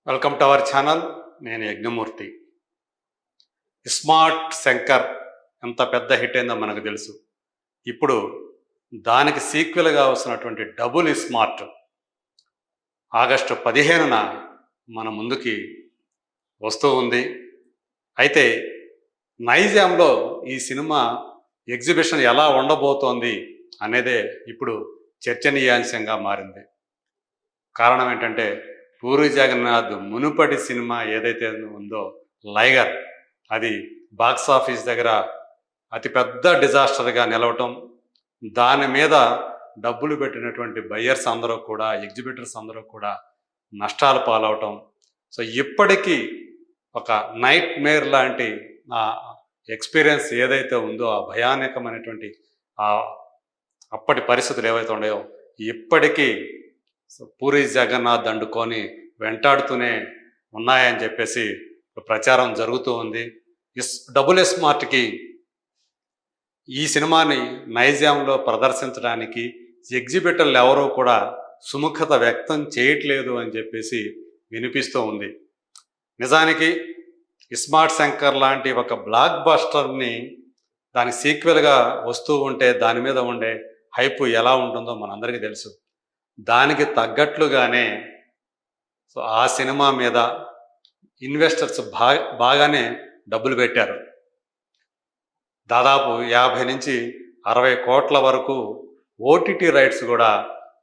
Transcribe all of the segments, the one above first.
Welcome to our channel. నేను Yagnamurthy. Smart Shankar ఎంత పెద్ద హిట్ అయిందో మనకు తెలుసు. ఇప్పుడు దానికి సీక్వెల్గా వస్తున్నటువంటి డబుల్ స్మార్ట్ ఆగస్టు 15న మన ముందుకి వస్తూ ఉంది. అయితే నైజాంలో ఈ సినిమా ఎగ్జిబిషన్ ఎలా ఉండబోతోంది అనేదే ఇప్పుడు చర్చనీయాంశంగా మారింది. కారణం ఏంటంటే పూరి జగన్నాథ్ మునుపటి సినిమా ఏదైతే ఉందో లైగర్, అది బాక్స్ ఆఫీస్ దగ్గర అతిపెద్ద డిజాస్టర్గా నిలవటం, దాని మీద డబ్బులు పెట్టినటువంటి బయ్యర్స్ అందరూ కూడా, ఎగ్జిబిటర్స్ అందరూ కూడా నష్టాలు పాలవటం. సో ఇప్పటికీ ఒక నైట్ మేర్ లాంటి ఎక్స్పీరియన్స్ ఏదైతే ఉందో, ఆ భయానకమైనటువంటి అప్పటి పరిస్థితులు ఏవైతే ఉన్నాయో ఇప్పటికీ పూరి జగన్నాథ్ దండుకొని వెంటాడుతూనే ఉన్నాయని చెప్పేసి ప్రచారం జరుగుతూ ఉంది. డబుల్ స్మార్ట్కి ఈ సినిమాని నైజాంలో ప్రదర్శించడానికి ఎగ్జిబిటర్లు ఎవరూ కూడా సుముఖత వ్యక్తం చేయట్లేదు అని చెప్పేసి వినిపిస్తూ ఉంది. నిజానికి స్మార్ట్ శంకర్ లాంటి ఒక బ్లాక్ బస్టర్ని దానికి సీక్వెల్గా వస్తూ ఉంటే దాని మీద ఉండే హైప్ ఎలా ఉంటుందో మనందరికీ తెలుసు. దానికి తగ్గట్లుగానే ఆ సినిమా మీద ఇన్వెస్టర్స్ బాగానే డబ్బులు పెట్టారు. దాదాపు 50 నుంచి 60 కోట్ల వరకు ఓటీటీ రైట్స్ కూడా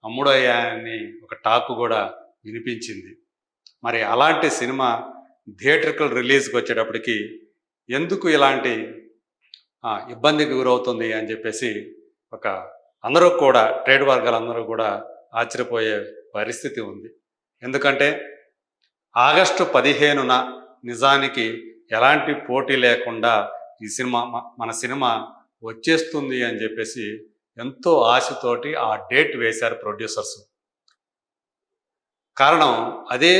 అమ్ముడయ్యాయని ఒక టాక్ కూడా వినిపించింది. మరి అలాంటి సినిమా థియేట్రికల్ రిలీజ్కి వచ్చేటప్పటికి ఎందుకు ఇలాంటి ఇబ్బందికి గురవుతుంది అని చెప్పేసి అందరూ కూడా, ట్రేడ్ వర్గాలందరూ కూడా ఆశ్చర్యపోయే పరిస్థితి ఉంది. ఎందుకంటే ఆగస్టు 15న నిజానికి ఎలాంటి పోటీ లేకుండా ఈ మన సినిమా వచ్చేస్తుంది అని చెప్పేసి ఎంతో ఆశతోటి ఆ డేట్ వేశారు ప్రొడ్యూసర్స్. కారణం, అదే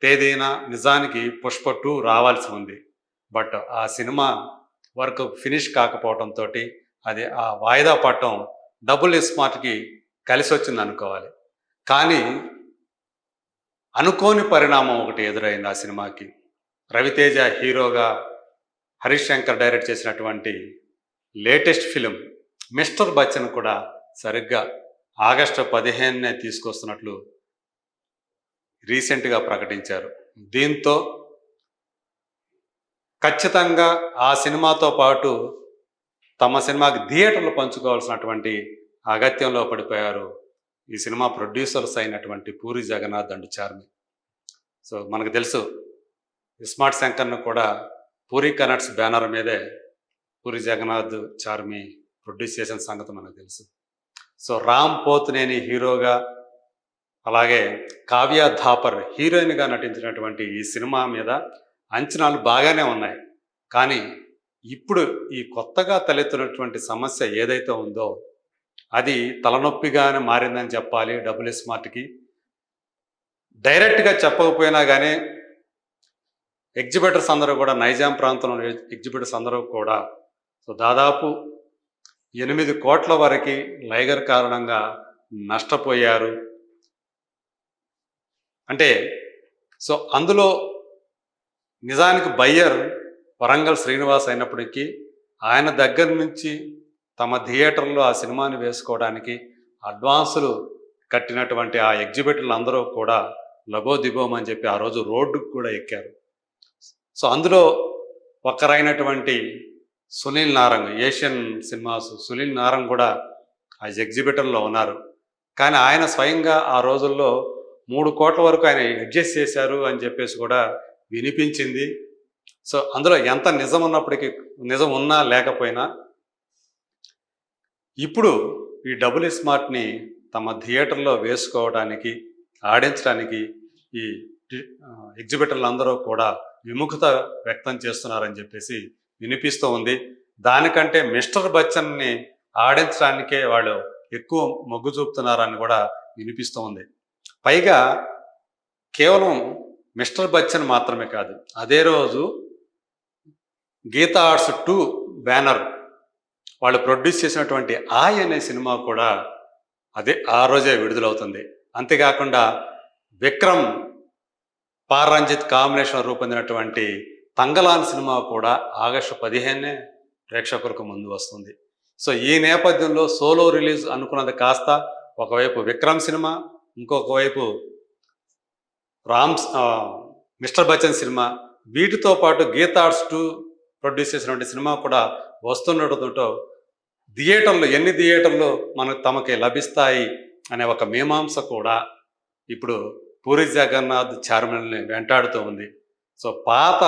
తేదీన నిజానికి పుష్ప 2 రావాల్సి ఉంది. బట్ ఆ సినిమా వర్క్ ఫినిష్ కాకపోవడంతో అది ఆ వాయిదా పడటం డబుల్ స్మార్ట్కి కలిసి వచ్చింది అనుకోవాలి. కానీ అనుకోని పరిణామం ఒకటి ఎదురైంది ఆ సినిమాకి. రవితేజ హీరోగా హరీష్ శంకర్ డైరెక్ట్ చేసినటువంటి లేటెస్ట్ ఫిలిం మిస్టర్ బచ్చన్ కూడా సరిగ్గా ఆగస్టు 15నే తీసుకొస్తున్నట్లు రీసెంట్గా ప్రకటించారు. దీంతో ఖచ్చితంగా ఆ సినిమాతో పాటు తమ సినిమాకి థియేటర్లు పంచుకోవాల్సినటువంటి అగత్యంలో పడిపోయారు ఈ సినిమా ప్రొడ్యూసర్స్ అయినటువంటి పూరి జగన్నాథ్ అండ్ చార్మి. సో మనకు తెలుసు, స్మార్ట్ శంకర్ను కూడా పూరి కనెక్ట్స్ బ్యానర్ మీదే పూరి జగన్నాథ్ చార్మి ప్రొడ్యూస్ చేసిన సంగతి మనకు తెలుసు. సో రామ్ పోత్నేని హీరోగా, అలాగే కావ్య థాపర్ హీరోయిన్గా నటించినటువంటి ఈ సినిమా మీద అంచనాలు బాగానే ఉన్నాయి. కానీ ఇప్పుడు ఈ కొత్తగా తలెత్తినటువంటి సమస్య ఏదైతే ఉందో అది తలనొప్పిగానే మారిందని చెప్పాలి డబుల్ స్మార్ట్కి. డైరెక్ట్గా చెప్పకపోయినా కానీ ఎగ్జిబిటర్స్ అందరూ కూడా, నైజాం ప్రాంతంలో ఎగ్జిబిటర్స్ అందరూ కూడా దాదాపు 8 కోట్ల వరకు లైగర్ కారణంగా నష్టపోయారు. అంటే అందులో నిజానికి బయ్యర్ వరంగల్ శ్రీనివాస్ అయినప్పటికీ ఆయన దగ్గర నుంచి తమ థియేటర్లో ఆ సినిమాని వేసుకోవడానికి అడ్వాన్సులు కట్టినటువంటి ఆ ఎగ్జిబిటర్లు అందరూ కూడా లబోదిబోమని చెప్పి ఆ రోజు రోడ్డుకు కూడా ఎక్కారు. అందులో ఒకరైనటువంటి సునీల్ నారంగ్, ఏషియన్ సినిమాస్ సునీల్ నారంగ్ కూడా ఆ ఎగ్జిబిటర్లో ఉన్నారు. కానీ ఆయన స్వయంగా ఆ రోజుల్లో 3 కోట్ల వరకు ఆయన అడ్జస్ట్ చేశారు అని చెప్పేసి కూడా వినిపించింది. అందులో ఎంత నిజం ఉన్నప్పటికీ, నిజం ఉన్నా లేకపోయినా, ఇప్పుడు ఈ డబుల్ స్మార్ట్ని తమ థియేటర్లో వేసుకోవడానికి, ఆడించడానికి ఈ ఎగ్జిబిటర్లు అందరూ కూడా విముఖత వ్యక్తం చేస్తున్నారని చెప్పేసి వినిపిస్తూ ఉంది. దానికంటే మిస్టర్ బచ్చన్ని ఆడించడానికే వాళ్ళు ఎక్కువ మొగ్గు చూపుతున్నారని కూడా వినిపిస్తూ ఉంది. పైగా కేవలం మిస్టర్ బచ్చన్ మాత్రమే కాదు, అదే రోజు గీతా ఆర్ట్స్ 2 బ్యానర్ వాళ్ళు ప్రొడ్యూస్ చేసినటువంటి అనే సినిమా కూడా ఆ రోజే విడుదలవుతుంది. అంతేకాకుండా విక్రమ్ రంజిత్ కాంబినేషన్ రూపొందినటువంటి తంగలాన్ సినిమా కూడా ఆగస్టు 15 ప్రేక్షకులకు ముందు వస్తుంది. సో ఈ నేపథ్యంలో సోలో రిలీజ్ అనుకున్నది కాస్త ఒకవైపు విక్రమ్ సినిమా, ఇంకొక వైపు మిస్టర్ బచ్చన్ సినిమా, వీటితో పాటు గీతా ఆర్ట్స్ 2 ప్రొడ్యూస్ చేసినటువంటి సినిమా కూడా వస్తుండటంతో ఎన్ని థియేటర్లు తమకి లభిస్తాయి అనే ఒక మీమాంస కూడా ఇప్పుడు పూరి జగన్నాథ్ చార్మిల్ని వెంటాడుతూ ఉంది. సో పాత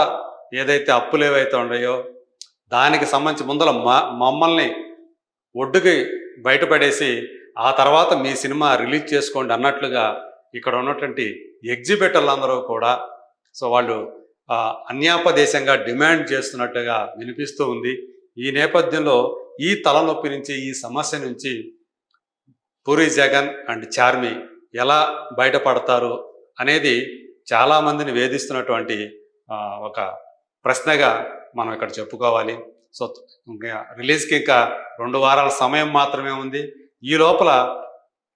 ఏదైతే అప్పులు ఏవైతే ఉన్నాయో దానికి సంబంధించి ముందర మమ్మల్ని ఒడ్డుకి బయటపడేసి ఆ తర్వాత మీ సినిమా రిలీజ్ చేసుకోండి అన్నట్లుగా ఇక్కడ ఉన్నటువంటి ఎగ్జిబిటర్లందరూ కూడా సో వాళ్ళు అన్యాపదేశంగా డిమాండ్ చేస్తున్నట్టుగా వినిపిస్తూ ఉంది. ఈ నేపథ్యంలో ఈ తలనొప్పి నుంచి, ఈ సమస్య నుంచి పూరి జగన్ అండ్ చార్మి ఎలా బయటపడతారు అనేది చాలామందిని వేధిస్తున్నటువంటి ఒక ప్రశ్నగా మనం ఇక్కడ చెప్పుకోవాలి. సో రిలీజ్కి ఇంకా 2 వారాల సమయం మాత్రమే ఉంది. ఈ లోపల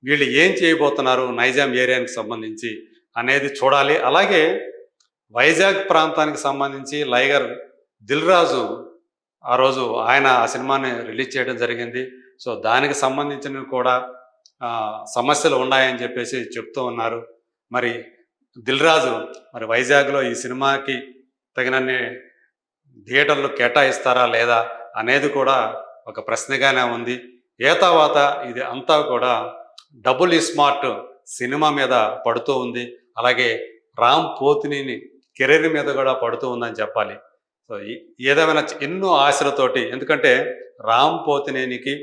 వీళ్ళు ఏం చేయబోతున్నారు నైజాం ఏరియానికి సంబంధించి అనేది చూడాలి. అలాగే వైజాగ్ ప్రాంతానికి సంబంధించి లైగర్ దిల్ రాజు ఆ రోజు ఆయన ఆ సినిమాని రిలీజ్ చేయడం జరిగింది. సో దానికి సంబంధించినవి కూడా సమస్యలు ఉన్నాయని చెప్పేసి చెప్తూ ఉన్నారు. మరి దిల్ రాజు మరి వైజాగ్లో ఈ సినిమాకి తగినన్ని థియేటర్లు కేటాయిస్తారా లేదా అనేది కూడా ఒక ప్రశ్నగానే ఉంది. తర్వాత ఇది అంతా కూడా డబుల్ స్మార్ట్ సినిమా మీద పడుతూ ఉంది. అలాగే రామ్ పోతినేని కెరీర్ మీద కూడా పడుతూ ఉందని చెప్పాలి. సో ఏదేమైనా ఎన్నో ఆశలతోటి, ఎందుకంటే రామ్ పోతినేనికి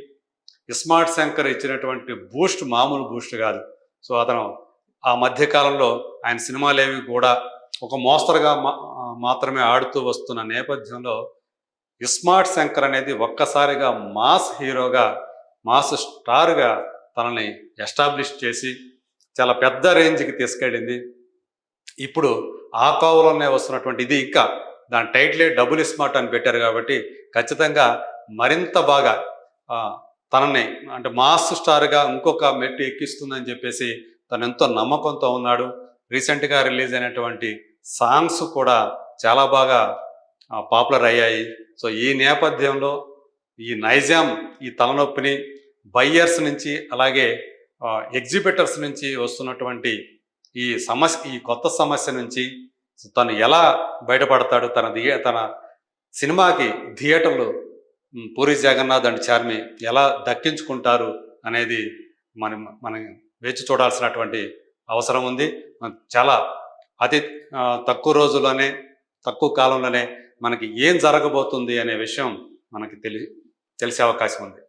ఇస్మార్ట్ శంకర్ ఇచ్చినటువంటి బూస్ట్ మామూలు బూస్ట్ కాదు. సో అతను ఆ మధ్యకాలంలో ఆయన సినిమాలేవి కూడా ఒక మోస్తరుగా మాత్రమే ఆడుతూ వస్తున్న నేపథ్యంలో ఇస్మార్ట్ శంకర్ అనేది ఒక్కసారిగా మాస్ హీరోగా, మాస్ స్టార్గా తనని ఎస్టాబ్లిష్ చేసి చాలా పెద్ద రేంజ్కి తీసుకెళ్ళింది. ఇప్పుడు ఆ కోవలోనే వస్తున్నటువంటి ఇది ఇంకా దాని టైటిలే డబుల్ స్మార్ట్ అని పెట్టారు కాబట్టి ఖచ్చితంగా మరింత బాగా తనని అంటే మాస్ స్టార్గా ఇంకొక మెట్టు ఎక్కిస్తుందని చెప్పేసి తను ఎంతో నమ్మకంతో ఉన్నాడు. రీసెంట్గా రిలీజ్ అయినటువంటి సాంగ్స్ కూడా చాలా బాగా పాపులర్ అయ్యాయి. సో ఈ నేపథ్యంలో ఈ నైజాం ఈ తలనొప్పిని బయ్యర్స్ నుంచి అలాగే ఎగ్జిబిటర్స్ నుంచి వస్తున్నటువంటి ఈ కొత్త సమస్య నుంచి తను ఎలా బయటపడతాడు, తన సినిమాకి థియేటర్లు పూరి జగన్నాథ్ అండ్ చార్మి ఎలా దక్కించుకుంటారు అనేది మనం వేచి చూడాల్సినటువంటి అవసరం ఉంది. చాలా అతి తక్కువ రోజుల్లోనే, తక్కువ కాలంలోనే మనకి ఏం జరగబోతుంది అనే విషయం మనకి తెలిసే అవకాశం ఉంది.